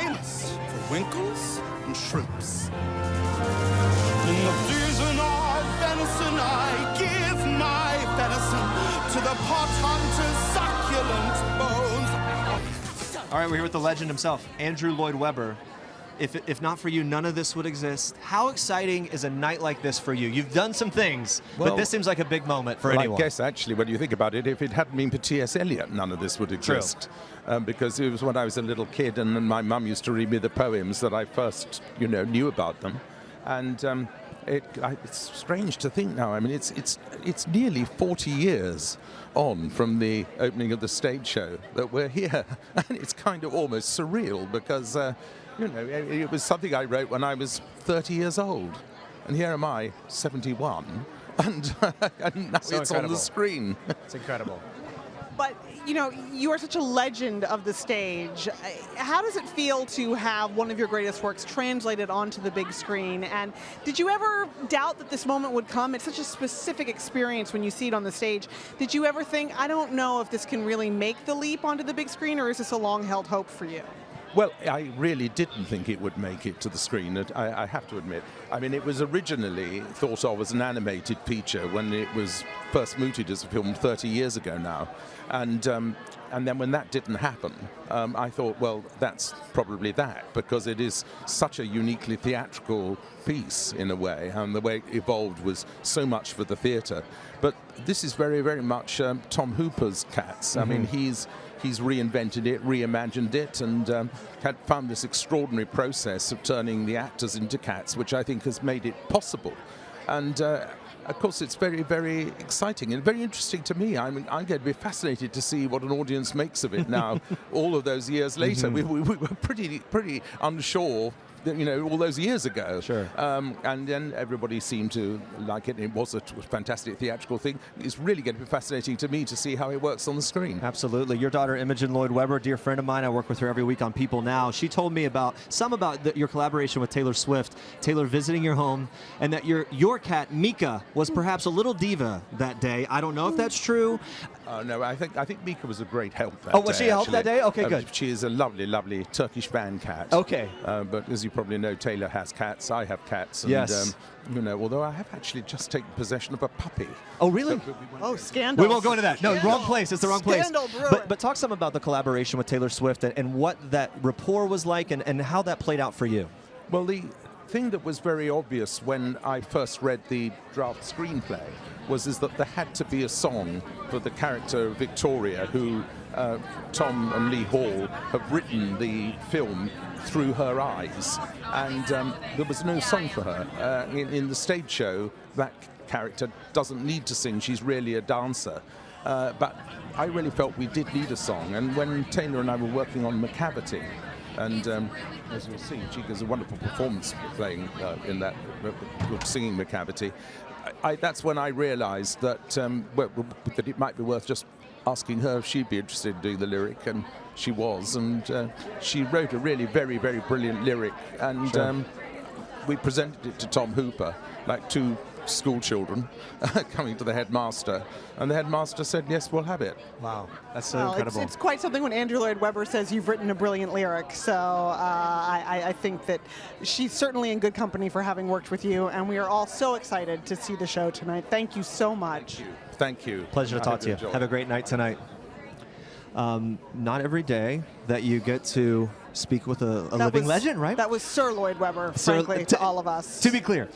famous for winkles and shrimps. In the season of venison, I give my venison to the pot hunter's succulent bones. All right, we're here with the legend himself, Andrew Lloyd Webber. If not for you, none of this would exist. How exciting is a night like this for you? You've done some things, but this seems like a big moment for anyone. I guess, actually, when you think about it, if it hadn't been for T.S. Eliot, none of this would exist. Because it was when I was a little kid, and my mum used to read me the poems that I first, knew about them. And it's strange to think now. I mean, it's nearly 40 years on from the opening of the stage show that we're here. And it's kind of almost surreal because... it was something I wrote when I was 30 years old. And here am I, 71, and now so it's on the screen. It's incredible. But, you are such a legend of the stage. How does it feel to have one of your greatest works translated onto the big screen? And did you ever doubt that this moment would come? It's such a specific experience when you see it on the stage. Did you ever think, I don't know if this can really make the leap onto the big screen, or is this a long-held hope for you? Well, I really didn't think it would make it to the screen, I have to admit. I mean, it was originally thought of as an animated feature when it was first mooted as a film 30 years ago now. And then when that didn't happen, I thought, well, that's probably that, because it is such a uniquely theatrical piece in a way, and the way it evolved was so much for the theatre. But this is very, very much Tom Hooper's Cats. I mean, he's reinvented it, reimagined it, and had found this extraordinary process of turning the actors into cats, which I think has made it possible. And of course, it's very, very exciting and very interesting to me. I mean, I'm going to be fascinated to see what an audience makes of it now. All of those years later, we were pretty unsure. All those years ago. Sure. And then everybody seemed to like it. It was a fantastic theatrical thing. It's really going to be fascinating to me to see how it works on the screen. Absolutely. Your daughter, Imogen Lloyd Webber, a dear friend of mine. I work with her every week on People Now. She told me about your collaboration with Taylor Swift, Taylor visiting your home, and that your cat, Mika, was perhaps a little diva that day. I don't know if that's true. No, I think Mika was a great help that day. Oh, was she a help that day? Okay, good. She is a lovely, lovely Turkish van cat. Okay. But as you probably know, Taylor has cats. I have cats. And, yes. Although I have actually just taken possession of a puppy. Oh, really? Oh, scandal. We won't go into that. No, wrong place. It's the wrong place. Scandal brewing. But talk some about the collaboration with Taylor Swift and what that rapport was like and how that played out for you. Well, the thing that was very obvious when I first read the draft screenplay was that there had to be a song for the character of Victoria, who Tom and Lee Hall have written the film through her eyes, and there was no song for her. In the stage show, that character doesn't need to sing, she's really a dancer. But I really felt we did need a song, and when Taylor and I were working on Macavity, and as you'll see, she gives a wonderful performance playing in that, singing Macavity. That's when I realized that that it might be worth just asking her if she'd be interested in doing the lyric, and she was, and she wrote a really very, very brilliant lyric, and Sure. We presented it to Tom Hooper, like two school children coming to the headmaster, and the headmaster said, yes, we'll have it. Wow, that's so incredible. It's quite something when Andrew Lloyd Webber says you've written a brilliant lyric, so I think that she's certainly in good company for having worked with you, and we are all so excited to see the show tonight. Thank you so much. Thank you. Pleasure to talk to you. Have a great night tonight. Not every day that you get to speak with a living legend, right? That was Sir Lloyd Webber, frankly, to all of us. To be clear.